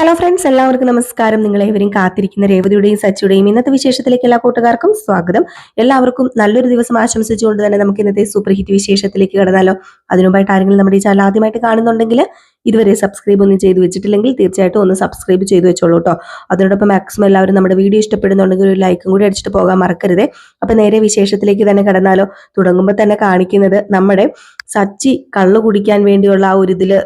Hello friends, എല്ലാവർക്കും നമസ്കാരം. നിങ്ങളേവരും കാത്തിരിക്കുന്ന രേവതിയുടെയും സച്ചിയുടെയും ഇന്നത്തെ വിശേഷത്തിലേക്ക് എല്ലാ കൂട്ടുകാർക്കും സ്വാഗതം. എല്ലാവർക്കും നല്ലൊരു ദിവസം ആശംസിച്ചുകൊണ്ട് തന്നെ നമുക്ക് ഇന്നത്തെ സൂപ്പർ ഹിറ്റ് വിശേഷത്തിലേക്ക് കടന്നാലോ. അതിനുമുമ്പായിട്ട് ആരെങ്കിലും നമ്മുടെ ഈ ചാനൽ ആദ്യമായിട്ട് കാണുന്നുണ്ടെങ്കിൽ ഇതുവരെ സബ്സ്ക്രൈബ് ഒന്നും ചെയ്തു വെച്ചിട്ടില്ലെങ്കിൽ തീർച്ചയായിട്ടും ഒന്ന് സബ്സ്ക്രൈബ് ചെയ്തു വെച്ചോളൂ കേട്ടോ. അതിനോടൊപ്പം മാക്സിമം എല്ലാവരും നമ്മുടെ വീഡിയോ ഇഷ്ടപ്പെടുന്നുണ്ടെങ്കിൽ ഒരു ലൈക്കും കൂടി അടിച്ചിട്ട് പോകാൻ മറക്കരുത്. അപ്പൊ നേരെ വിശേഷത്തിലേക്ക് തന്നെ കടന്നാലോ. തുടങ്ങുമ്പോൾ തന്നെ കാണിക്കുന്നത് നമ്മുടെ സച്ചി കള്ളു കുടിക്കാൻ വേണ്ടിയുള്ള ആ ഒരു ഇതില്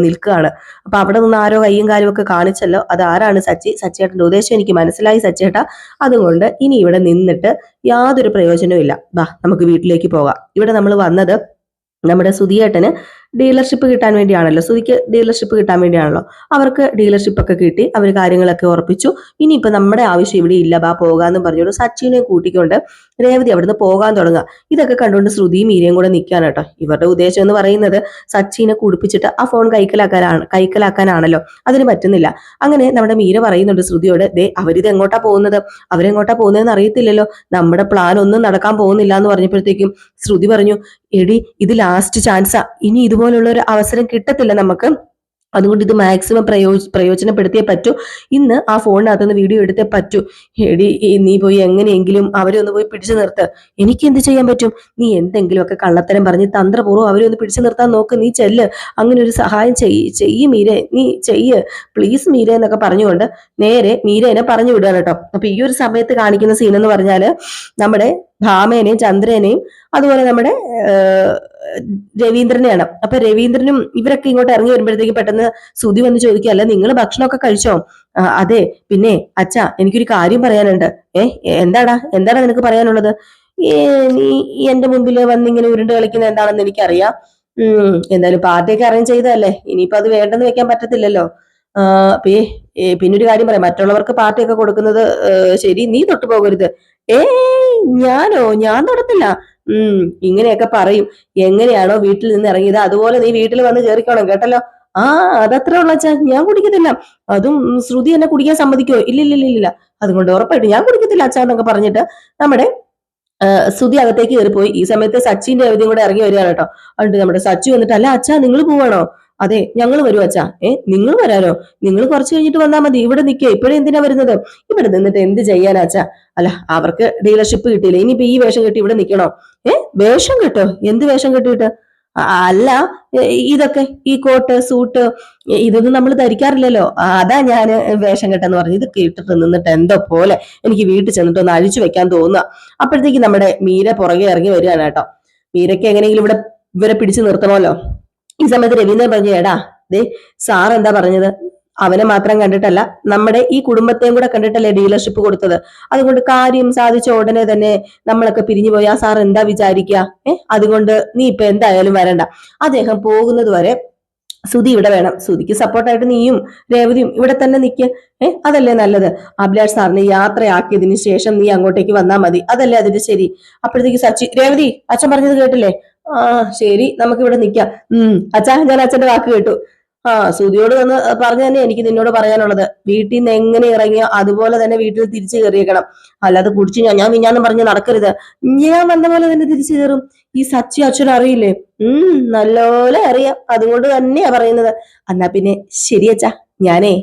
നിൽക്കുകയാണ്. അപ്പൊ അവിടെ നിന്ന് ആരോ കയ്യും കാലും ഒക്കെ കാണിച്ചല്ലോ, അത് ആരാണ്? സച്ചിയേട്ടന്റെ ഉദ്ദേശം എനിക്ക് മനസ്സിലായി സച്ചിയേട്ടാ. അതുകൊണ്ട് ഇനി ഇവിടെ നിന്നിട്ട് യാതൊരു പ്രയോജനവും ഇല്ല. ബാ നമുക്ക് വീട്ടിലേക്ക് പോകാം. ഇവിടെ നമ്മൾ വന്നത് നമ്മുടെ സുധിയേട്ടന് ഡീലർഷിപ്പ് കിട്ടാൻ വേണ്ടിയാണല്ലോ, സുധിക്ക് ഡീലർഷിപ്പ് കിട്ടാൻ വേണ്ടിയാണല്ലോ. അവർക്ക് ഡീലർഷിപ്പ് ഒക്കെ കിട്ടി, അവർ കാര്യങ്ങളൊക്കെ ഉറപ്പിച്ചു. ഇനിയിപ്പോ നമ്മുടെ ആവശ്യം ഇവിടെ ഇല്ല, ബാ പോകാന്ന് പറഞ്ഞോളൂ. സച്ചിനെ കൂട്ടിക്കൊണ്ട് രേവതി അവിടുന്ന് പോകാൻ തുടങ്ങുക. ഇതൊക്കെ കണ്ടുകൊണ്ട് ശ്രുതിയും മീരയും കൂടെ നിൽക്കാൻ കേട്ടോ. ഇവരുടെ ഉദ്ദേശം എന്ന് പറയുന്നത് സച്ചിനെ കുടിപ്പിച്ചിട്ട് ആ ഫോൺ കൈക്കലാക്കാനാണല്ലോ. അതിന് പറ്റുന്നില്ല. അങ്ങനെ നമ്മുടെ മീര പറയുന്നുണ്ട് ശ്രുതിയോട്, ദേ അവരിത് എങ്ങോട്ടാ പോകുന്നത്, അവരെങ്ങോട്ടാ പോകുന്നതെന്ന് അറിയത്തില്ലല്ലോ, നമ്മുടെ പ്ലാൻ ഒന്നും നടക്കാൻ പോകുന്നില്ല എന്ന് പറഞ്ഞപ്പോഴത്തേക്കും ശ്രുതി പറഞ്ഞു, എടി ഇത് ലാസ്റ്റ് ചാൻസാ, ഇനി ഇതുപോലുള്ള ഒരു അവസരം കിട്ടത്തില്ല നമുക്ക്. അതുകൊണ്ട് ഇത് മാക്സിമം പ്രയോജനപ്പെടുത്തിയേ പറ്റൂ. ഇന്ന് ആ ഫോണിനകത്തുനിന്ന് വീഡിയോ എടുത്തേ പറ്റൂ. എടി നീ പോയി എങ്ങനെയെങ്കിലും അവരെ ഒന്ന് പോയി പിടിച്ചു നിർത്ത്. എനിക്ക് എന്ത് ചെയ്യാൻ പറ്റും? നീ എന്തെങ്കിലുമൊക്കെ കള്ളത്തരം പറഞ്ഞ് തന്ത്രപൂർവ്വം അവരെ ഒന്ന് പിടിച്ചു നിർത്താൻ നോക്ക്. നീ ചെല്ല്, അങ്ങനെ ഒരു സഹായം ചെയ്യ് മീരെ, നീ ചെയ്യ് പ്ലീസ് മീര എന്നൊക്കെ പറഞ്ഞുകൊണ്ട് നേരെ മീരേനെ പറഞ്ഞു വിടുകയാണ് കേട്ടോ. അപ്പൊ ഈ ഒരു സമയത്ത് കാണിക്കുന്ന സീൻ എന്ന് പറഞ്ഞാല് നമ്മുടെ ഭാമേനെയും ചന്ദ്രനെയും അതുപോലെ നമ്മുടെ രവീന്ദ്രനെയാണ്. അപ്പൊ രവീന്ദ്രനും ഇവരൊക്കെ ഇങ്ങോട്ട് ഇറങ്ങി വരുമ്പോഴത്തേക്ക് പെട്ടെന്ന് സുധി വന്ന് ചോദിക്കുകയല്ല, നിങ്ങൾ ഭക്ഷണമൊക്കെ കഴിച്ചോ? അതെ, പിന്നെ അച്ഛാ എനിക്കൊരു കാര്യം പറയാനുണ്ട്. എന്താടാ നിനക്ക് പറയാനുള്ളത്? നീ എന്റെ മുമ്പിൽ വന്നിങ്ങനെ ഉരുണ്ട് കളിക്കുന്ന എന്താണെന്ന് എനിക്കറിയാം. എന്തായാലും പാർട്ടിയൊക്കെ അറേഞ്ച് ചെയ്തതല്ലേ, ഇനിയിപ്പോ അത് വേണ്ടെന്ന് വെക്കാൻ പറ്റത്തില്ലല്ലോ. പിന്നൊരു കാര്യം പറയാം, മറ്റുള്ളവർക്ക് പാർട്ടിയൊക്കെ കൊടുക്കുന്നത് ശരി, നീ തൊട്ടു പോകരുത്. ഞാൻ തൊടത്തില്ല. ഇങ്ങനെയൊക്കെ പറയും. എങ്ങനെയാണോ വീട്ടിൽ നിന്ന് ഇറങ്ങിയത് അതുപോലെ നീ വീട്ടിൽ വന്ന് കേറിക്കോണം കേട്ടല്ലോ. അതത്രേ ഉള്ള അച്ഛാ, ഞാൻ കുടിക്കത്തില്ല. അതും ശ്രുതി എന്നെ കുടിക്കാൻ സമ്മതിക്കോ? ഇല്ലില്ലില്ല, അതുകൊണ്ട് ഉറപ്പായിട്ട് ഞാൻ കുടിക്കത്തില്ല അച്ഛാ എന്നൊക്കെ പറഞ്ഞിട്ട് നമ്മുടെ ശ്രുതി അകത്തേക്ക് കയറിപ്പോയി. ഈ സമയത്ത് സച്ചിന്റെ അവധിയും കൂടെ ഇറങ്ങി വരികയാണ് കേട്ടോ. അതുകൊണ്ട് നമ്മുടെ സച്ചി വന്നിട്ട്, അല്ല അച്ഛാ നിങ്ങൾ പോവാണോ? അതെ ഞങ്ങൾ വരും അച്ഛാ. നിങ്ങൾ വരാനോ? നിങ്ങൾ കുറച്ച് കഴിഞ്ഞിട്ട് വന്നാൽ മതി, ഇവിടെ നിൽക്കുക, ഇപ്പോഴും എന്തിനാ വരുന്നത്? ഇവിടെ നിന്നിട്ട് എന്ത് ചെയ്യാനാ അച്ഛാ? അല്ല അവർക്ക് ഡീലർഷിപ്പ് കിട്ടിയില്ല, ഇനിയിപ്പോ ഈ വേഷം കെട്ടി ഇവിടെ നിൽക്കണോ? വേഷം കെട്ടോ? എന്ത് വേഷം കെട്ടിയിട്ട്? അല്ല ഇതൊക്കെ ഈ കോട്ട് സൂട്ട് ഇതൊന്നും നമ്മൾ ധരിക്കാറില്ലല്ലോ, അതാ ഞാൻ വേഷം കെട്ടെന്ന് പറഞ്ഞു. ഇത് കേട്ടിട്ട് നിന്നിട്ട് എന്തോ പോലെ എനിക്ക് വീട്ടിൽ ചെന്നിട്ട് ഒന്ന് അഴിച്ചു വെക്കാൻ തോന്നുക. അപ്പോഴത്തേക്ക് നമ്മുടെ മീര പുറകെ ഇറങ്ങി വരികയാണ് കേട്ടോ. മീരയ്ക്ക് എങ്ങനെയെങ്കിലും ഇവിടെ ഇവരെ പിടിച്ചു നിർത്തണമല്ലോ. ഈ സമയത്ത് രവീന്ദ്രൻ പറഞ്ഞു, എടാ ദേ സാർ എന്താ പറഞ്ഞത്, അവനെ മാത്രം കണ്ടിട്ടല്ല നമ്മുടെ ഈ കുടുംബത്തെയും കൂടെ കണ്ടിട്ടല്ലേ ഡീലർഷിപ്പ് കൊടുത്തത്. അതുകൊണ്ട് കാര്യം സാധിച്ച ഉടനെ തന്നെ നമ്മളൊക്കെ പിരിഞ്ഞു പോയി ആ സാർ എന്താ വിചാരിക്കുക? അതുകൊണ്ട് നീ ഇപ്പൊ എന്തായാലും വരണ്ട. അദ്ദേഹം പോകുന്നത് വരെ സുധി ഇവിടെ വേണം. സുധിക്ക് സപ്പോർട്ടായിട്ട് നീയും രേവതിയും ഇവിടെ തന്നെ നിൽക്ക്. അതല്ലേ നല്ലത്. അഭിലാഷ് സാറിനെ യാത്രയാക്കിയതിന് ശേഷം നീ അങ്ങോട്ടേക്ക് വന്നാൽ മതി, അതല്ലേ അതിന്റെ ശരി. അപ്പോഴത്തേക്ക് സച്ചി, രേവതി അച്ഛൻ പറഞ്ഞത് കേട്ടില്ലേ? ശരി നമുക്ക് ഇവിടെ നിൽക്കാം. അച്ഛാ ഞാൻ അച്ഛന്റെ വാക്ക് കേട്ടു. സുധിയോട് വന്ന് പറഞ്ഞു തന്നെ എനിക്ക് നിന്നോട് പറയാനുള്ളത്. വീട്ടിൽ നിന്ന് എങ്ങനെ ഇറങ്ങിയോ അതുപോലെ തന്നെ വീട്ടിൽ തിരിച്ചു കയറിയേക്കണം. അല്ലാതെ കുടിച്ച് ഞാൻ മിഞ്ഞാന്ന് പറഞ്ഞ് നടക്കരുത്. ഞാൻ വന്ന പോലെ തന്നെ തിരിച്ചു കയറും. ഈ സച്ചി അച്ഛൻ അറിയില്ലേ? നല്ലപോലെ അറിയാം, അതുകൊണ്ട് തന്നെയാ പറയുന്നത്. എന്നാ പിന്നെ ശരി അച്ഛാ, ഞാനേ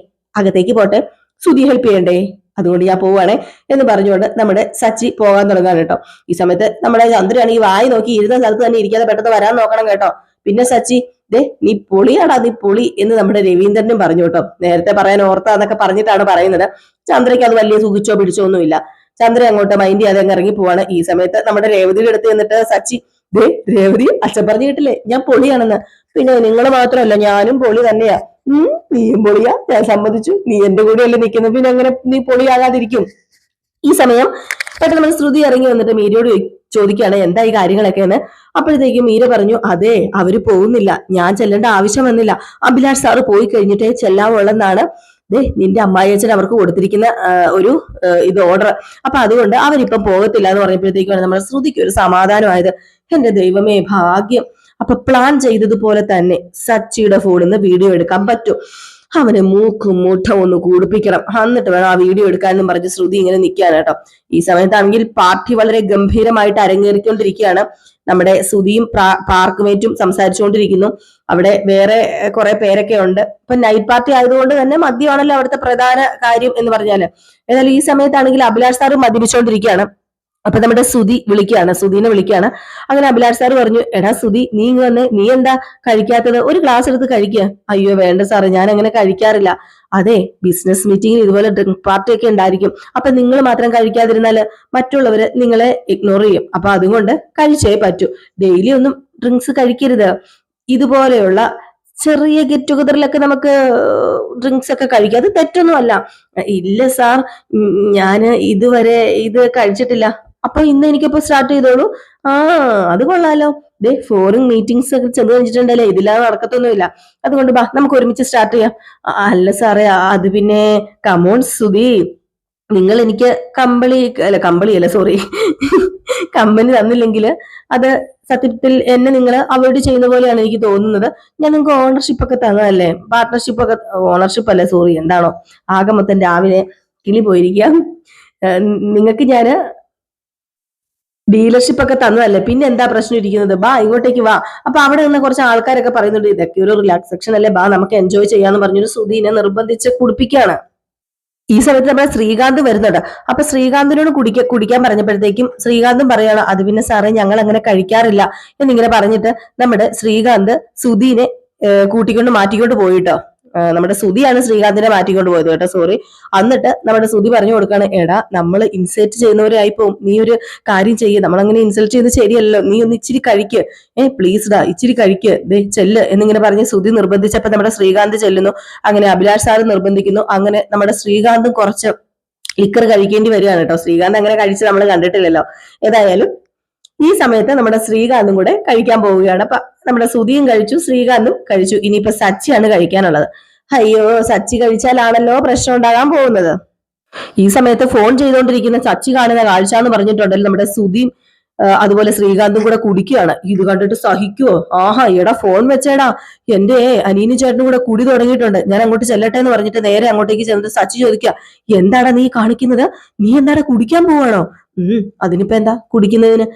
അകത്തേക്ക് പോട്ടെ, സുധി ഹെൽപ്പ് ചെയ്യണ്ടേ, അതുകൊണ്ട് ഞാൻ പോവാണേ എന്ന് പറഞ്ഞുകൊണ്ട് നമ്മുടെ സച്ചി പോകാൻ തുടങ്ങാൻ കേട്ടോ. ഈ സമയത്ത് നമ്മുടെ ചന്ദ്രയാണെങ്കിൽ വായി നോക്കി ഇരുന്ന സ്ഥലത്ത് തന്നെ ഇരിക്കാതെ പെട്ടെന്ന് വരാൻ നോക്കണം കേട്ടോ. പിന്നെ സച്ചി, ദേ നീ പൊളിയാടാ, നീ പൊളി എന്ന് നമ്മുടെ രവീന്ദ്രനും പറഞ്ഞു കേട്ടോ. നേരത്തെ പറയാൻ ഓർത്താന്നൊക്കെ പറഞ്ഞിട്ടാണ് പറയുന്നത്. ചന്ദ്രയ്ക്ക് അത് വലിയ സുഖിച്ചോ പിടിച്ചോ ഒന്നുമില്ല. ചന്ദ്ര അങ്ങോട്ട് മൈൻഡ് ചെയ്യാതെ അങ്ങ് ഇറങ്ങി പോവാണ്. ഈ സമയത്ത് നമ്മുടെ രേവതിയുടെ അടുത്ത് എന്നിട്ട് സച്ചി, ദേ രേവതി അച്ഛൻ പറഞ്ഞു കേട്ടില്ലേ ഞാൻ പൊളിയാണെന്ന്. പിന്നെ നിങ്ങൾ മാത്രമല്ല ഞാനും പൊളി തന്നെയാ. നീയും പൊളിയാ, ഞാൻ സമ്മതിച്ചു. നീ എന്റെ കൂടെ അല്ലേ നിൽക്കുന്നത്, പിന്നെ അങ്ങനെ നീ പൊളിയാകാതിരിക്കും. ഈ സമയം പെട്ടെന്ന് നമ്മൾ ശ്രുതി ഇറങ്ങി വന്നിട്ട് മീരയോട് ചോദിക്കുകയാണ് എന്താ ഈ കാര്യങ്ങളൊക്കെ എന്ന്. അപ്പോഴത്തേക്കും മീര പറഞ്ഞു, അതെ അവര് പോകുന്നില്ല, ഞാൻ ചെല്ലേണ്ട ആവശ്യം വന്നില്ല, അഭിലാഷ് സാറ് പോയി കഴിഞ്ഞിട്ടേ ചെല്ലാവുള്ളെന്നാണ് നിന്റെ അമ്മായിയച്ഛൻ അവർക്ക് കൊടുത്തിരിക്കുന്ന ഒരു ഇത് ഓർഡർ. അപ്പൊ അതുകൊണ്ട് അവരിപ്പം പോകത്തില്ല എന്ന് പറഞ്ഞപ്പോഴത്തേക്കാണ് നമ്മുടെ ശ്രുതിക്ക് ഒരു സമാധാനമായത്. എന്റെ ദൈവമേ ഭാഗ്യം. അപ്പൊ പ്ലാൻ ചെയ്തതുപോലെ തന്നെ സച്ചിയുടെ ഫോണിൽ നിന്ന് വീഡിയോ എടുക്കാൻ പറ്റും. അവനെ മൂക്കും മുട്ട ഒന്ന് കൂടിപ്പിക്കണം, എന്നിട്ട് വേണം ആ വീഡിയോ എടുക്കാനെന്നും പറഞ്ഞ് ശ്രുതി ഇങ്ങനെ നിൽക്കുകയാണ് കേട്ടോ. ഈ സമയത്താണെങ്കിൽ പാർട്ടി വളരെ ഗംഭീരമായിട്ട് അരങ്ങേറിക്കൊണ്ടിരിക്കുകയാണ്. നമ്മുടെ ശ്രുതിയും പാർക്കുമേറ്റും സംസാരിച്ചുകൊണ്ടിരിക്കുന്നു. അവിടെ വേറെ കുറെ പേരൊക്കെ ഉണ്ട്. ഇപ്പൊ നൈറ്റ് പാർട്ടി ആയതുകൊണ്ട് തന്നെ മദ്യമാണല്ലോ അവിടുത്തെ പ്രധാന കാര്യം എന്ന് പറഞ്ഞാല്. ഏതായാലും ഈ സമയത്താണെങ്കിൽ അഭിലാഷ് സാറ് മദ്യപിച്ചുകൊണ്ടിരിക്കുകയാണ്. അപ്പൊ നമ്മുടെ സുധീനെ വിളിക്കുകയാണ്. അങ്ങനെ അഭിലാഷ് സാർ പറഞ്ഞു, എടാ സുധി, നീ ഇങ്ങ് വന്ന്, നീ എന്താ കഴിക്കാത്തത്? ഒരു ഗ്ലാസ് എടുത്ത് കഴിക്കുക. അയ്യോ വേണ്ട സാറ്, ഞാൻ അങ്ങനെ കഴിക്കാറില്ല. അതെ, ബിസിനസ് മീറ്റിംഗിൽ ഇതുപോലെ ഡ്രിങ്ക് പാർട്ടി ഒക്കെ ഉണ്ടായിരിക്കും. അപ്പൊ നിങ്ങൾ മാത്രം കഴിക്കാതിരുന്നാല് മറ്റുള്ളവര് നിങ്ങളെ ഇഗ്നോർ ചെയ്യും. അപ്പൊ അതുകൊണ്ട് കഴിച്ചേ പറ്റൂ. ഡെയിലി ഒന്നും ഡ്രിങ്ക്സ് കഴിക്കരുത്. ഇതുപോലെയുള്ള ചെറിയ ഗെറ്റ് ടുഗദറിലൊക്കെ നമുക്ക് ഡ്രിങ്ക്സ് ഒക്കെ കഴിക്കാം, അത് തെറ്റൊന്നുമല്ല. ഇല്ല സാർ, ഞാന് ഇതുവരെ ഇത് കഴിച്ചിട്ടില്ല. അപ്പൊ ഇന്ന് എനിക്കിപ്പോ സ്റ്റാർട്ട് ചെയ്തോളൂ. ആ, അത് കൊള്ളാലോ. ഫോറിൻ മീറ്റിംഗ്സ് ഒക്കെ ചെന്ന് കഴിഞ്ഞിട്ടുണ്ടല്ലേ, ഇതില്ലാതെ നടക്കത്തൊന്നുമില്ല. അതുകൊണ്ട് ബാ, നമുക്ക് ഒരുമിച്ച് സ്റ്റാർട്ട് ചെയ്യാം. അല്ല സാറേ, അത് പിന്നെ കമോൺ സുധി, നിങ്ങൾ എനിക്ക് കമ്പളി അല്ല സോറി കമ്പനി തന്നില്ലെങ്കിൽ അത് സത്യത്തിൽ എന്നെ നിങ്ങൾ അവോയ്ഡ് ചെയ്യുന്ന പോലെയാണ് എനിക്ക് തോന്നുന്നത്. ഞാൻ നിങ്ങൾക്ക് ഓണർഷിപ്പ് ഒക്കെ തന്നതല്ലേ, പാർട്ട്ണർഷിപ്പ് ഒക്കെ, ഓണർഷിപ്പ് അല്ലേ സോറി, എന്താണോ ആകെ മൊത്തം രാവിലെ കിളി പോയിരിക്കുക. നിങ്ങൾക്ക് ഞാന് ഡീലർഷിപ്പ് ഒക്കെ തന്നതല്ലേ, പിന്നെ എന്താ പ്രശ്നം ഇരിക്കുന്നത്? ബാ, ഇങ്ങോട്ടേക്ക് വാ. അപ്പൊ അവിടെ നിന്ന് കുറച്ച് ആൾക്കാരൊക്കെ പറയുന്നുണ്ട്, ഇതൊക്കെ ഒരു റിലാക്സേഷൻ അല്ലേ, ബാ നമുക്ക് എൻജോയ് ചെയ്യാന്ന് പറഞ്ഞൊരു ശ്രുതിനെ നിർബന്ധിച്ച് കുടിപ്പിക്കുകയാണ്. ഈ സമയത്ത് നമ്മുടെ ശ്രീകാന്ത് വരുന്നുണ്ട്. അപ്പൊ ശ്രീകാന്തിനോട് കുടിക്കാൻ പറഞ്ഞപ്പോഴത്തേക്കും ശ്രീകാന്തും പറയാണ്, അത് പിന്നെ സാറേ ഞങ്ങൾ അങ്ങനെ കഴിക്കാറില്ല എന്നിങ്ങനെ പറഞ്ഞിട്ട് നമ്മുടെ ശ്രീകാന്ത് സുധീനെ കൂട്ടിക്കൊണ്ട് മാറ്റിക്കൊണ്ട് പോയിട്ടോ. നമ്മുടെ സുധിയാണ് ശ്രീകാന്തിനെ മാറ്റിക്കൊണ്ട് പോയത് കേട്ടോ, സോറി. എന്നിട്ട് നമ്മുടെ സുധി പറഞ്ഞു കൊടുക്കാണ്, എടാ നമ്മൾ ഇൻസൾട്ട് ചെയ്യുന്നവരായി പോകും, നീ ഒരു കാര്യം ചെയ്യ്, നമ്മളങ്ങനെ ഇൻസൾട്ട് ചെയ്യുന്നത് ശരിയല്ലോ, നീ ഒന്ന് ഇച്ചിരി കഴിക്ക്, പ്ലീസ് ഡാ ഇച്ചിരി കഴിക്ക്, ചെല്ല് എന്നിങ്ങനെ പറഞ്ഞ് സുധി നിർബന്ധിച്ചപ്പോ നമ്മുടെ ശ്രീകാന്ത് ചെല്ലുന്നു. അങ്ങനെ അഭിലാഷ് സാറ് നിർബന്ധിക്കുന്നു. അങ്ങനെ നമ്മുടെ ശ്രീകാന്തും കുറച്ച് ലിക്കർ കഴിക്കേണ്ടി വരികയാണ് കേട്ടോ. ശ്രീകാന്ത് അങ്ങനെ കഴിച്ച് നമ്മൾ കണ്ടിട്ടില്ലല്ലോ. ഏതായാലും ഈ സമയത്ത് നമ്മുടെ ശ്രീകാന്തും കൂടെ കഴിക്കാൻ പോവുകയാണ്. അപ്പൊ നമ്മുടെ സുധിയും കഴിച്ചു, ശ്രീകാന്തും കഴിച്ചു. ഇനിയിപ്പോ സച്ചിയാണ് കഴിക്കാനുള്ളത്. അയ്യോ, സച്ചി കഴിച്ചാലാണല്ലോ പ്രശ്നം ഉണ്ടാകാൻ പോകുന്നത്. ഈ സമയത്ത് ഫോൺ ചെയ്തുകൊണ്ടിരിക്കുന്ന സച്ചി കാണുന്ന കാഴ്ച എന്ന് പറഞ്ഞിട്ടുണ്ടല്ലോ, നമ്മുടെ സുധിയും അതുപോലെ ശ്രീകാന്തും കൂടെ കുടിക്കുകയാണ്. ഇത് കണ്ടിട്ട് സഹിക്കുവോ? ആഹാ, എടാ ഫോൺ വെച്ചേടാ, എന്റെ അനീനും ചേട്ടനും കൂടെ കുടി തുടങ്ങിയിട്ടുണ്ട്, ഞാൻ അങ്ങോട്ട് ചെല്ലട്ടെ എന്ന് പറഞ്ഞിട്ട് നേരെ അങ്ങോട്ടേക്ക് ചെന്നിട്ട് സച്ചി ചോദിക്കുക, എന്താടാ നീ കാണിക്കുന്നത്? നീ എന്താടാ കുടിക്കാൻ പോവാണോ? അതിനിപ്പോ എന്താ കുടിക്കുന്നതിന്?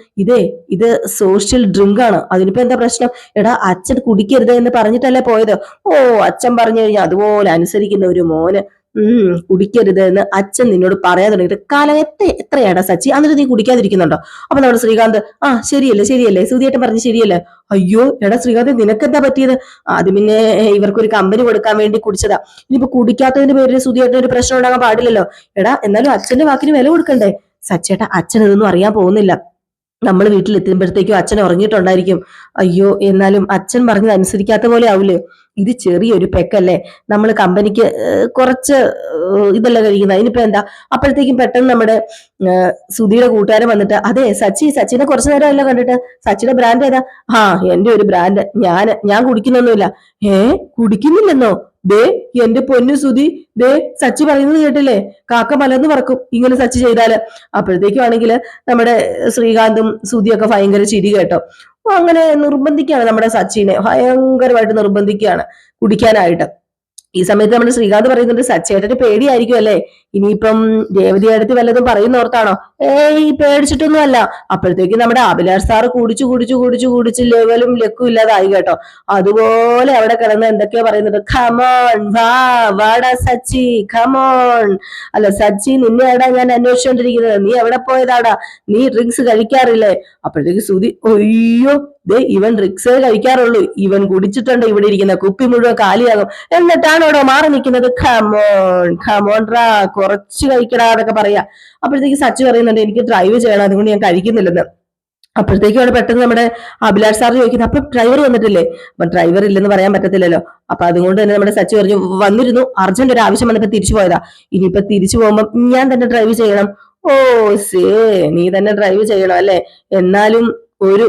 ഇത് സോഷ്യൽ ഡ്രിങ്ക് ആണ്, അതിനിപ്പോ എന്താ പ്രശ്നം? എടാ അച്ഛൻ കുടിക്കരുത് എന്ന് പറഞ്ഞിട്ടല്ലേ പോയത്? ഓ, അച്ഛൻ പറഞ്ഞു കഴിഞ്ഞാൽ അതുപോലെ അനുസരിക്കുന്ന ഒരു മോന്. കുടിക്കരുത് എന്ന് അച്ഛൻ നിന്നോട് പറയാൻ തുടങ്ങിയിട്ട് കാലം എത്രയാടാ സച്ചി, എന്നിട്ട് നീ കുടിക്കാതിരിക്കുന്നുണ്ടോ? അപ്പൊ നമ്മുടെ ശ്രീകാന്ത്, ശരിയല്ലേ സുധിയേട്ടൻ പറഞ്ഞ് ശരിയല്ലേ? അയ്യോ എടാ ശ്രീകാന്ത്, നിനക്കെന്താ പറ്റിയത്? അത് പിന്നെ ഇവർക്കൊരു കമ്പനി കൊടുക്കാൻ വേണ്ടി കുടിച്ചതാ. ഇനിയിപ്പോ കുടിക്കാത്തതിന്റെ പേരിൽ സുധിയേട്ടൻ ഒരു പ്രശ്നം ഉണ്ടാകാൻ പാടില്ലല്ലോ. എടാ എന്നാലും അച്ഛന്റെ വാക്കിന് വില കൊടുക്കണ്ടേ? സച്ചേട്ടാ, അച്ഛൻ ഇതൊന്നും അറിയാൻ പോകുന്നില്ല, നമ്മൾ വീട്ടിലെത്തുമ്പോഴത്തേക്കും അച്ഛൻ ഉറങ്ങിയിട്ടുണ്ടായിരിക്കും. അയ്യോ, എന്നാലും അച്ഛൻ പറഞ്ഞത് അനുസരിക്കാത്ത പോലെ ആവൂലേ? ഇത് ചെറിയൊരു പെക്കല്ലേ, നമ്മൾ കമ്പനിക്ക് കുറച്ച് ഇതല്ല കഴിക്കുന്നത്, അതിനിപ്പോ എന്താ? അപ്പോഴത്തേക്കും പെട്ടെന്ന് നമ്മുടെ സുധിയുടെ കൂട്ടുകാരൻ വന്നിട്ട്, അതെ സച്ചിനെ കുറച്ചു നേരമല്ല കണ്ടിട്ട്, സച്ചിയുടെ ബ്രാൻഡ് ഏതാ? എന്റെ ഒരു ബ്രാൻഡ്, ഞാൻ കുടിക്കുന്നൊന്നുമില്ല. കുടിക്കുന്നില്ലെന്നോ? എന്റെ പൊന്നു സുധി, സച്ചി പറയുന്നത് കേട്ടില്ലേ, കാക്ക മലർന്ന് പറക്കും ഇങ്ങനെ സച്ചി ചെയ്താല്. അപ്പോഴത്തേക്കും ആണെങ്കിൽ നമ്മുടെ ശ്രീകാന്തും സുധിയൊക്കെ ഭയങ്കര ചിരി കേട്ടോ. അങ്ങനെ നിർബന്ധിക്കുകയാണ് നമ്മുടെ സച്ചിനെ, ഭയങ്കരമായിട്ട് നിർബന്ധിക്കുകയാണ് കുടിക്കാനായിട്ട്. ഈ സമയത്ത് നമ്മുടെ ശ്രീകാന്ത് പറയുന്നുണ്ട്, സച്ചേട്ടന് പേടിയായിരിക്കും അല്ലേ, ഇനിയിപ്പം രേവതി അടുത്ത് വല്ലതും പറയുന്നോർത്താണോ? പേടിച്ചിട്ടൊന്നും അല്ല. അപ്പോഴത്തേക്കും നമ്മുടെ അഭിലാഷ് സാറ് കുടിച്ച് ലെവലും ലക്കും ഇല്ലാതായി കേട്ടോ. അതുപോലെ അവിടെ കിടന്ന് എന്തൊക്കെയോ പറയുന്നുണ്ട്, ഖമോൺ വാടാ സച്ചി, ഖമോൺ. അല്ല സച്ചി, നിന്നെയാടാ ഞാൻ അന്വേഷിച്ചോണ്ടിരിക്കുന്നത്, നീ എവിടെ പോയതാടാ? നീ ഡ്രിങ്ക്സ് കഴിക്കാറില്ലേ? അപ്പോഴത്തേക്ക് സുധി, അയ്യോ ഇവൻ ഡ്രിങ്ക്സേ കഴിക്കാറുള്ളൂ, ഇവൻ കുടിച്ചിട്ടുണ്ട് ഇവിടെ ഇരിക്കുന്ന കുപ്പി മുഴുവൻ കാലിയാകും, എന്നിട്ടാണോടോ മാറി നിൽക്കുന്നത്? ഖമോൺ റാ, കുറച്ച് കഴിക്കടാ എന്നൊക്കെ പറയാ. അപ്പോഴത്തേക്ക് സച്ചി പറയുന്നുണ്ട്, എനിക്ക് ഡ്രൈവ് ചെയ്യണം, അതുകൊണ്ട് ഞാൻ കഴിക്കുന്നില്ലെന്ന്. അപ്പോഴത്തേക്കും അവിടെ പെട്ടെന്ന് നമ്മുടെ അഭിലാഷ് സാർ ചോദിക്കുന്നത്, അപ്പൊ ഡ്രൈവർ വന്നിട്ടില്ലേ? അപ്പൊ ഡ്രൈവർ ഇല്ലെന്ന് പറയാൻ പറ്റത്തില്ലല്ലോ. അപ്പൊ അതുകൊണ്ട് തന്നെ നമ്മുടെ സച്ചി പറഞ്ഞു, വന്നിരുന്നു, അർജന്റ് ഒരു ആവശ്യം വന്നപ്പോ തിരിച്ചു പോയതാ, ഇനിയിപ്പൊ തിരിച്ചു പോകുമ്പോ ഞാൻ തന്നെ ഡ്രൈവ് ചെയ്യണം. നീ തന്നെ ഡ്രൈവ് ചെയ്യണം അല്ലേ? എന്നാലും ഒരു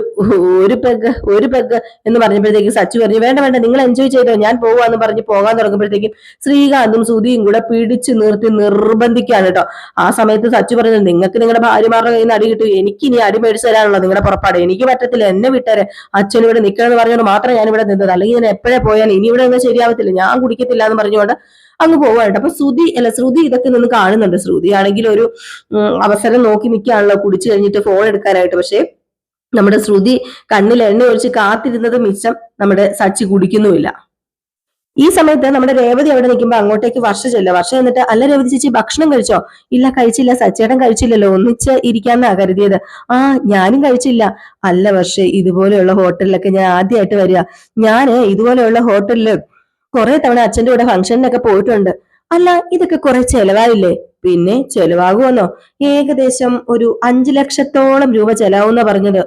ഒരു പെഗ് എന്ന് പറഞ്ഞപ്പോഴത്തേക്ക് സച്ചു പറഞ്ഞു വേണ്ട വേണ്ട നിങ്ങൾ എൻജോയ് ചെയ്തോ ഞാൻ പോവാന്ന് പറഞ്ഞ് പോകാൻ തുടങ്ങുമ്പോഴത്തേക്കും ശ്രീകാന്തും സുധിയും കൂടെ പിടിച്ചു നിർത്തി നിർബന്ധിക്കാണ് കേട്ടോ. ആ സമയത്ത് സച്ചു പറഞ്ഞു നിങ്ങൾക്ക് നിങ്ങളുടെ ഭാര്യമാരുടെ കയ്യിൽ നിന്ന് അടി കിട്ടും, എനിക്ക് ഇനി അടി മേടിച്ചു തരാനുള്ള നിങ്ങളുടെ പുറപ്പാട് എനിക്ക് പറ്റത്തില്ല, എന്നെ വിട്ടാരെ അച്ഛൻ ഇവിടെ നിൽക്കണമെന്ന് പറഞ്ഞുകൊണ്ട് മാത്രം ഞാൻ ഇവിടെ നിന്നത്, അല്ലെങ്കിൽ ഞാൻ എപ്പോഴേ പോയാൽ ഇനി ഇവിടെ ഒന്നും ശരിയാവത്തില്ല, ഞാൻ കുടിക്കത്തില്ല എന്ന് പറഞ്ഞുകൊണ്ട് അങ്ങ് പോവാനുണ്ട്. അപ്പൊ ശ്രുതി ഇതൊക്കെ നിന്ന് കാണുന്നുണ്ട്. ശ്രുതി ആണെങ്കിൽ ഒരു അവസരം നോക്കി നിൽക്കുകയാണല്ലോ കുടിച്ചു കഴിഞ്ഞിട്ട് ഫോൺ എടുക്കാനായിട്ട്. പക്ഷെ നമ്മുടെ ശ്രുതി കണ്ണിൽ എണ്ണ ഒഴിച്ച് കാത്തിരുന്നത് മിച്ചം നമ്മുടെ സച്ചി കുടിക്കുന്നുമില്ല. ഈ സമയത്ത് നമ്മുടെ രേവതി അവിടെ നിൽക്കുമ്പോ അങ്ങോട്ടേക്ക് വർഷ ചെല്ലോ. വർഷ എന്നിട്ട് അല്ല രേവതി ചേച്ചി ഭക്ഷണം കഴിച്ചോ? ഇല്ല കഴിച്ചില്ല, സച്ചേട്ടൻ കഴിച്ചില്ലല്ലോ, ഒന്നിച്ച് ഇരിക്കാന്നാ കരുതിയത്. ആ ഞാനും കഴിച്ചില്ല. അല്ല വർഷേ, ഇതുപോലെയുള്ള ഹോട്ടലിലൊക്കെ ഞാൻ ആദ്യമായിട്ട് വരിക. ഞാന് ഇതുപോലെയുള്ള ഹോട്ടലില് കുറെ തവണ അച്ഛന്റെ കൂടെ ഫംഗ്ഷനിലൊക്കെ പോയിട്ടുണ്ട്. അല്ല ഇതൊക്കെ കുറെ ചെലവായില്ലേ? പിന്നെ ചെലവാകുമെന്നോ? ഏകദേശം ഒരു 5 ലക്ഷത്തോളം രൂപ ചെലവാകുന്ന പറഞ്ഞത്.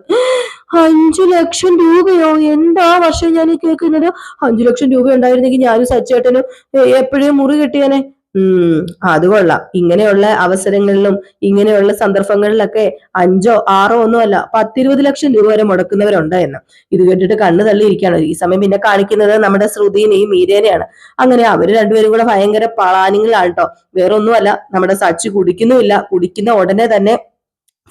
5 ലക്ഷം രൂപയോ? എന്താ വർഷം ഞാൻ കേൾക്കുന്നത്? 5 ലക്ഷം രൂപ ഉണ്ടായിരുന്നെങ്കിൽ ഞാനും സച്ചേട്ടനും എപ്പോഴും മുറി കെട്ടിയനെ. അത് കൊള്ളാം. ഇങ്ങനെയുള്ള അവസരങ്ങളിലും ഇങ്ങനെയുള്ള സന്ദർഭങ്ങളിലൊക്കെ 5 6 ഒന്നുമല്ല 10 20 ലക്ഷം രൂപ വരെ മുടക്കുന്നവരുണ്ട് എന്ന്. ഇത് കേട്ടിട്ട് കണ്ണു തള്ളിയിരിക്കുകയാണ്. ഈ സമയം പിന്നെ കാണിക്കുന്നത് നമ്മുടെ ശ്രുതിനെയും മീരേനെയാണ്. അങ്ങനെ അവര് രണ്ടുപേരും കൂടെ ഭയങ്കര പ്ലാനിങ്ങിലാണ് കേട്ടോ. വേറെ ഒന്നുമല്ല, നമ്മുടെ സച്ചി കുടിക്കുന്നുമില്ല, കുടിക്കുന്ന ഉടനെ തന്നെ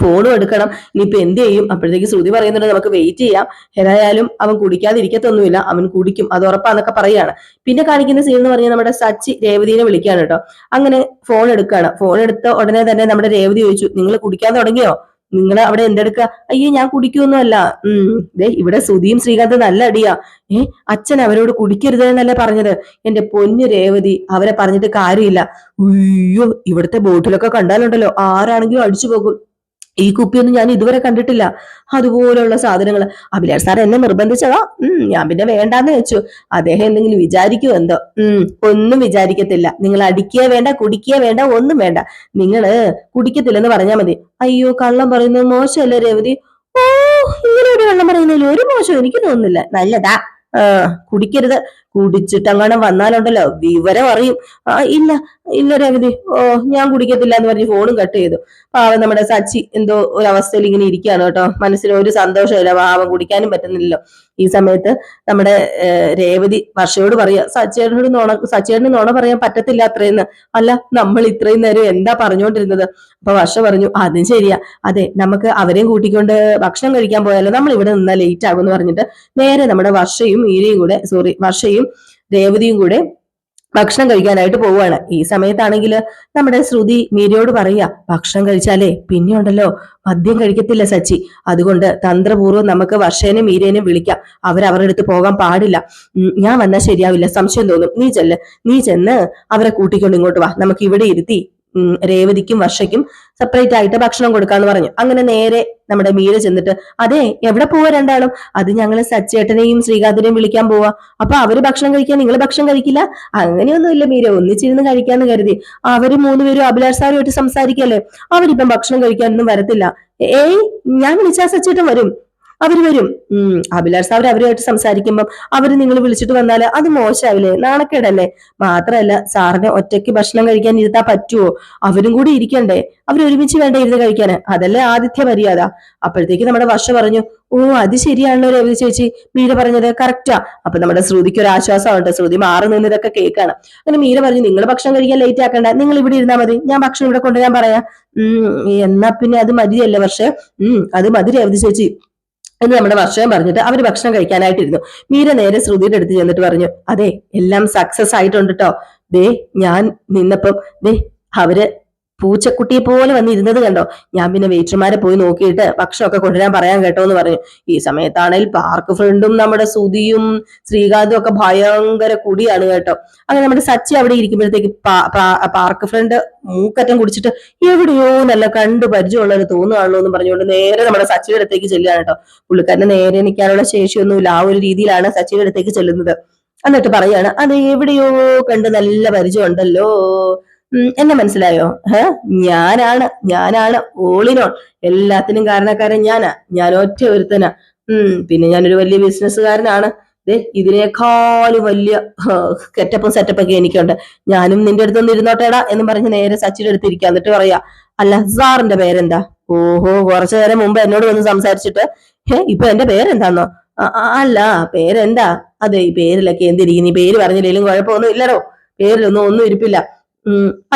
ഫോണും എടുക്കണം. ഇനിയിപ്പോ എന്ത് ചെയ്യും? അപ്പോഴത്തേക്ക് ശ്രുതി പറയുന്നുണ്ട് നമുക്ക് വെയിറ്റ് ചെയ്യാം, ഏതായാലും അവൻ കുടിക്കാതിരിക്കത്തൊന്നുമില്ല, അവൻ കുടിക്കും, അത് ഉറപ്പാന്നൊക്കെ പറയാണ്. പിന്നെ കാണിക്കുന്ന സീൻ എന്ന് പറഞ്ഞാൽ നമ്മുടെ സച്ചി രേവതിനെ വിളിക്കാണ് കേട്ടോ. അങ്ങനെ ഫോൺ എടുക്കുകയാണ്. ഫോൺ എടുത്ത ഉടനെ തന്നെ നമ്മുടെ രേവതി ചോദിച്ചു നിങ്ങൾ കുടിക്കാൻ തുടങ്ങിയോ? നിങ്ങൾ അവിടെ എന്തെടുക്കുക? അയ്യോ ഞാൻ കുടിക്കൊന്നുമല്ല. ഇവിടെ ശ്രുതിയും ശ്രീകാന്ത് നല്ല അടിയാ. അച്ഛൻ അവരോട് കുടിക്കരുത് എന്നല്ലേ പറഞ്ഞത്? എന്റെ പൊന്നു രേവതി, അവരെ പറഞ്ഞിട്ട് കാര്യമില്ല. അയ്യോ ഇവിടുത്തെ ബോട്ടിലൊക്കെ കണ്ടാലുണ്ടല്ലോ ആരാണെങ്കിലും അടിച്ചു പോകും. ഈ കുപ്പിയൊന്നും ഞാൻ ഇതുവരെ കണ്ടിട്ടില്ല. അതുപോലെയുള്ള സാധനങ്ങൾ. അഭിലാഷ് സാർ എന്നെ നിർബന്ധിച്ചതാ. ഞാൻ പിന്നെ വേണ്ടാന്ന് വെച്ചു. അദ്ദേഹം എന്തെങ്കിലും വിചാരിക്കുമോ എന്തോ? ഒന്നും വിചാരിക്കത്തില്ല. നിങ്ങൾ അടിക്കുക വേണ്ട, കുടിക്കുക വേണ്ട, ഒന്നും വേണ്ട. നിങ്ങള് കുടിക്കത്തില്ലെന്ന് പറഞ്ഞാൽ മതി. അയ്യോ കള്ളം പറയുന്നത് മോശമല്ലേ രേവതി? ഓ ഇങ്ങനെ ഒരു കള്ളം പറയുന്നതിൽ ഒരു മോശം എനിക്ക് തോന്നുന്നില്ല. നല്ലതാ. കുടിക്കരുത്. കുടിച്ചിട്ട് അങ്ങനെ വന്നാലുണ്ടല്ലോ വിവരം അറിയും. ഇല്ല ഇല്ല രേവതി, ഞാൻ കുടിക്കത്തില്ല എന്ന് പറഞ്ഞ് ഫോണും കട്ട് ചെയ്തു. പാവം നമ്മുടെ സച്ചി എന്തോ ഒരു അവസ്ഥയിൽ ഇങ്ങനെ ഇരിക്കുകയാണ് കേട്ടോ. മനസ്സിൽ ഒരു സന്തോഷമില്ല, പാവം കുടിക്കാനും പറ്റുന്നില്ലല്ലോ. ഈ സമയത്ത് നമ്മുടെ രേവതി വർഷയോട് പറയാ സച്ചേട്ടന് നോണ പറയാൻ പറ്റത്തില്ല അത്രയെന്ന്. അല്ല നമ്മൾ ഇത്രയും നേരം എന്താ പറഞ്ഞുകൊണ്ടിരുന്നത്? അപ്പൊ വർഷ പറഞ്ഞു അതും ശരിയാ, അതെ നമുക്ക് അവരെയും കൂട്ടിക്കൊണ്ട് ഭക്ഷണം കഴിക്കാൻ പോയാലോ, നമ്മൾ ഇവിടെ നിന്നാ ലേറ്റ് ആകും എന്ന് പറഞ്ഞിട്ട് നേരെ നമ്മുടെ വർഷയും രേവതിയും കൂടെ ഭക്ഷണം കഴിക്കാനായിട്ട് പോവുകയാണ്. ഈ സമയത്താണെങ്കിൽ നമ്മുടെ ശ്രുതി മീരയോട് പറയാ ഭക്ഷണം കഴിച്ചാലേ പിന്നെ ഉണ്ടല്ലോ മദ്യം കഴിക്കത്തില്ല സച്ചി, അതുകൊണ്ട് തന്ത്രപൂർവ്വം നമുക്ക് വർഷേനെയും മീരേനെയും വിളിക്കാം, അവരുടെ അടുത്ത് പോകാൻ പാടില്ല. ഞാൻ വന്നാൽ ശരിയാവില്ല, സംശയം തോന്നും, നീ ചെന്ന് അവരെ കൂട്ടിക്കൊണ്ട് ഇങ്ങോട്ട് വാ, നമുക്ക് ഇവിടെ ഇരുത്തി രേവതിക്കും വർഷയ്ക്കും സെപ്പറേറ്റ് ആയിട്ട് ഭക്ഷണം കൊടുക്കാന്ന് പറഞ്ഞു. അങ്ങനെ നേരെ നമ്മുടെ മീര ചെന്നിട്ട് അതെ എവിടെ പോവാ രണ്ടാളും? അത് ഞങ്ങള് സച്ചേട്ടനെയും ശ്രീകാന്തിനെയും വിളിക്കാൻ പോവാ. അപ്പൊ അവര് ഭക്ഷണം കഴിക്കാൻ നിങ്ങൾ ഭക്ഷണം കഴിക്കില്ല? അങ്ങനെയൊന്നുമില്ല മീര, ഒന്നിച്ചിരുന്ന് കഴിക്കാന്ന് കരുതി. അവര് 3 പേരും അഭിലാഷ് സാറുമായിട്ട് സംസാരിക്കല്ലേ, അവരിപ്പം ഭക്ഷണം കഴിക്കാനൊന്നും വരത്തില്ല. ഞാൻ വിളിച്ചാ സച്ചേട്ടൻ വരും, അവര് വരും. അഭിലാഷ് സാർ അവരുമായിട്ട് സംസാരിക്കുമ്പം അവര് നിങ്ങൾ വിളിച്ചിട്ട് വന്നാല് അത് മോശമാവില്ലേ, നാണക്കേടല്ലേ? മാത്രല്ല സാറിനെ ഒറ്റയ്ക്ക് ഭക്ഷണം കഴിക്കാൻ ഇരുത്താൻ പറ്റുമോ? അവരും കൂടി ഇരിക്കണ്ടേ, അവരൊരുമിച്ച് വേണ്ട ഇരുന്ന് കഴിക്കാന്, അതല്ലേ ആതിഥ്യ മര്യാദ. അപ്പോഴത്തേക്ക് നമ്മുടെ വർഷ പറഞ്ഞു ഓ അത് ശരിയാണല്ലോ രവി ചേച്ചി, മീര പറഞ്ഞത് കറക്റ്റാ. അപ്പൊ നമ്മുടെ ശ്രുതിക്ക് ഒരു ആശ്വാസമുണ്ട്, ശ്രുതി മാറി നിന്ന് ഇതൊക്കെ കേൾക്കാണ്. അങ്ങനെ മീര പറഞ്ഞു നിങ്ങൾ ഭക്ഷണം കഴിക്കാൻ ലേറ്റ് ആക്കണ്ട, നിങ്ങൾ ഇവിടെ ഇരുന്നാൽ മതി, ഞാൻ ഭക്ഷണം ഇവിടെ കൊണ്ടുവരാൻ പറയാം. എന്നാ പിന്നെ അത് മതിയല്ലേ വർഷ? അത് മതി രവി ചേച്ചി എന്ന് നമ്മുടെ വർഷയും പറഞ്ഞിട്ട് അവര് ഭക്ഷണം കഴിക്കാനായിട്ടിരുന്നു. മീര നേരെ ശ്രുതിയുടെ അടുത്ത് ചെന്നിട്ട് പറഞ്ഞു അതെ എല്ലാം സക്സസ് ആയിട്ടുണ്ട് കേട്ടോ. ഞാൻ നിന്നപ്പം അവര് പൂച്ചക്കുട്ടിയെ പോലെ വന്നിരുന്നത് കണ്ടോ, ഞാൻ പിന്നെ വെയിറ്റർമാരെ പോയി നോക്കിയിട്ട് ഭക്ഷണമൊക്കെ കൊണ്ടുവരാൻ പറയാൻ കേട്ടോ എന്ന് പറഞ്ഞു. ഈ സമയത്താണെങ്കിൽ പാർക്ക് ഫ്രണ്ടും നമ്മുടെ സുധിയും ശ്രീകാന്തും ഒക്കെ ഭയങ്കര കുടിയാണ് കേട്ടോ. അങ്ങനെ നമ്മുടെ സച്ചി അവിടെ ഇരിക്കുമ്പോഴത്തേക്ക് പാർക്ക് ഫ്രണ്ട് മൂക്കറ്റം കുടിച്ചിട്ട് എവിടെയോ നല്ല കണ്ട് പരിചയമുള്ളത് തോന്നുകയാണല്ലോ എന്ന് പറഞ്ഞുകൊണ്ട് നേരെ നമ്മുടെ സച്ചിയുടെ അടുത്തേക്ക് ചെല്ലുകയാണ് കേട്ടോ. പുള്ളിക്കാരന് നേരെ നിൽക്കാനുള്ള ശേഷിയൊന്നുമില്ല, ആ ഒരു രീതിയിലാണ് സച്ചിയുടെ അടുത്തേക്ക് ചെല്ലുന്നത്. എന്നിട്ട് പറയാണ് അത് എവിടെയോ കണ്ട് നല്ല പരിചയം ഉണ്ടല്ലോ, എന്നെ മനസ്സിലായോ? ഞാനാണ് ഓളിനോൾ, എല്ലാത്തിനും കാരണക്കാരൻ ഞാൻ ഒറ്റ ഒരുത്തനാ. പിന്നെ ഞാനൊരു വലിയ ബിസിനസ്സുകാരനാണ്. ഇതിനേക്കാളും വലിയ കെറ്റപ്പും സെറ്റപ്പൊക്കെ എനിക്കുണ്ട്. ഞാനും നിന്റെ അടുത്തൊന്ന് ഇരുന്നോട്ടേടാ എന്ന് പറഞ്ഞ് നേരെ സച്ചിയുടെ അടുത്ത് ഇരിക്കുക. എന്നിട്ട് പറയാ, അല്ല സാറിന്റെ പേരെന്താ? ഓഹോ, കുറച്ചു നേരം മുമ്പ് എന്നോട് വന്ന് സംസാരിച്ചിട്ട് ഇപ്പൊ എന്റെ പേരെന്താന്നോ? അല്ല പേരെന്താ? അതെ, ഈ പേരിലൊക്കെ എന്തിരിക്കുന്നു? ഈ പേര് പറഞ്ഞില്ലേലും കുഴപ്പമൊന്നും ഇല്ലടോ, പേരിലൊന്നും ഇരിപ്പില്ല.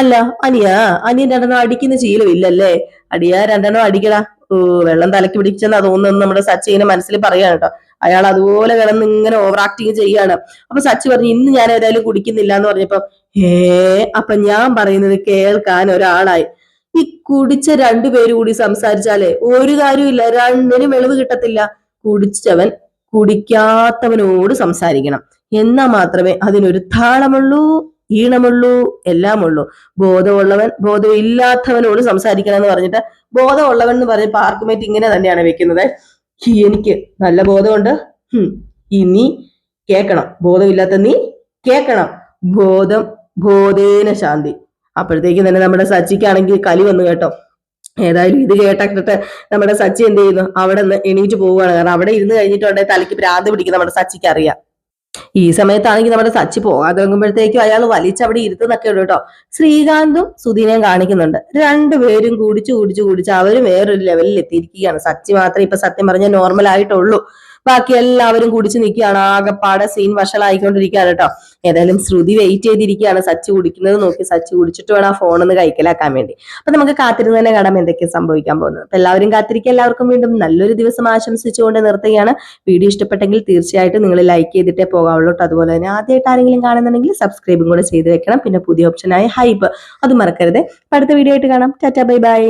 അല്ല അനിയൻ രണ്ടെണ്ണം അടിക്കുന്ന ശീലം ഇല്ലല്ലേ? അടിയാ രണ്ടെണ്ണം അടിക്കടാ. വെള്ളം തലക്ക് പിടിച്ചെന്നാ തോന്നുന്നു നമ്മുടെ സച്ചിനെ മനസ്സിൽ പറയാണ് കേട്ടോ. അയാൾ അതുപോലെ കിടന്ന് ഇങ്ങനെ ഓവർ ആക്ടിങ് ചെയ്യാണ്. അപ്പൊ സച്ചി പറഞ്ഞു, ഇന്ന് ഞാൻ ഏതായാലും കുടിക്കുന്നില്ല എന്ന് പറഞ്ഞപ്പോ അപ്പൊ ഞാൻ പറയുന്നത് കേൾക്കാൻ ഒരാളായി. ഈ കുടിച്ച രണ്ടുപേര് കൂടി സംസാരിച്ചാലേ ഒരു കാര്യമില്ല, രണ്ടിനും വെളിവ് കിട്ടത്തില്ല. കുടിച്ചവൻ കുടിക്കാത്തവനോട് സംസാരിക്കണം, എന്നാ മാത്രമേ അതിനൊരു താളമുള്ളൂ, ഈണമുള്ളൂ, എല്ലാമുള്ളൂ. ബോധമുള്ളവൻ ബോധമില്ലാത്തവനോട് സംസാരിക്കണം എന്ന് പറഞ്ഞിട്ട്, ബോധമുള്ളവൻ എന്ന് പറഞ്ഞ ആർഗ്യുമെന്റ് ഇങ്ങനെ തന്നെയാണ് വെക്കുന്നത്. എനിക്ക് നല്ല ബോധമുണ്ട്, നീ കേക്കണം, ബോധമില്ലാത്ത നീ കേക്കണം. ബോധം ബോധേന ശാന്തി. അപ്പോഴത്തേക്കും തന്നെ നമ്മുടെ സച്ചിക്കാണെങ്കിൽ കലി വന്നു കേട്ടോ. ഏതായാലും ഇത് കേട്ടിട്ട് നമ്മുടെ സച്ചി എന്ത് ചെയ്യുന്നു, അവിടെ നിന്ന് എണീറ്റ് പോവുകയാണ്. കാരണം അവിടെ ഇരുന്ന് കഴിഞ്ഞിട്ടുണ്ടെങ്കിൽ തലയ്ക്ക് ഭ്രാന്ത് പിടിക്കും, നമ്മുടെ സച്ചിക്ക് അറിയാം. ഈ സമയത്താണെങ്കിൽ നമ്മുടെ സച്ചി പോകാതെ തുടങ്ങുമ്പോഴത്തേക്കും അയാൾ വലിച്ചവിടെ ഇരുത്തുന്നൊക്കെ ഉണ്ട് കേട്ടോ. ശ്രീകാന്തും സുധീനയും കാണിക്കുന്നുണ്ട്. രണ്ടുപേരും കുടിച്ച് അവരും വേറൊരു ലെവലിൽ എത്തിയിരിക്കുകയാണ്. സച്ചി മാത്രമേ ഇപ്പൊ സത്യം പറഞ്ഞ നോർമൽ ആയിട്ടുള്ളൂ. ബാക്കി എല്ലാവരും കുടിച്ച് നിൽക്കുകയാണ്. ആകെപ്പാടെ സീൻ വഷളായിക്കൊണ്ടിരിക്കുകയാണ് കേട്ടോ. ഏതായാലും ശ്രുതി വെയിറ്റ് ചെയ്തിരിക്കുകയാണ് സച്ചി കുടിക്കുന്നത് നോക്കി. സച്ചി കുടിച്ചിട്ട് വേണം ആ ഫോണൊന്ന് കൈക്കലാക്കാൻ വേണ്ടി. അപ്പൊ നമുക്ക് കാത്തിരുന്ന് തന്നെ കാണാം എന്തൊക്കെ സംഭവിക്കാൻ പോകുന്നത്. അപ്പൊ എല്ലാവരും കാത്തിരിക്കുക. എല്ലാവർക്കും വീണ്ടും നല്ലൊരു ദിവസം ആശംസിച്ചുകൊണ്ട് നിർത്തുകയാണ്. വീഡിയോ ഇഷ്ടപ്പെട്ടെങ്കിൽ തീർച്ചയായിട്ടും നിങ്ങൾ ലൈക്ക് ചെയ്തിട്ടേ പോകാവുള്ളൂ. അതുപോലെ തന്നെ ആദ്യമായിട്ട് ആരെങ്കിലും കാണുന്നുണ്ടെങ്കിൽ സബ്സ്ക്രൈബും കൂടെ ചെയ്ത് വെക്കണം. പിന്നെ പുതിയ ഓപ്ഷനായ ഹൈപ്പ് അത് മറക്കരുത്. അടുത്ത വീഡിയോ ആയിട്ട് കാണാം. Tata, bye bye.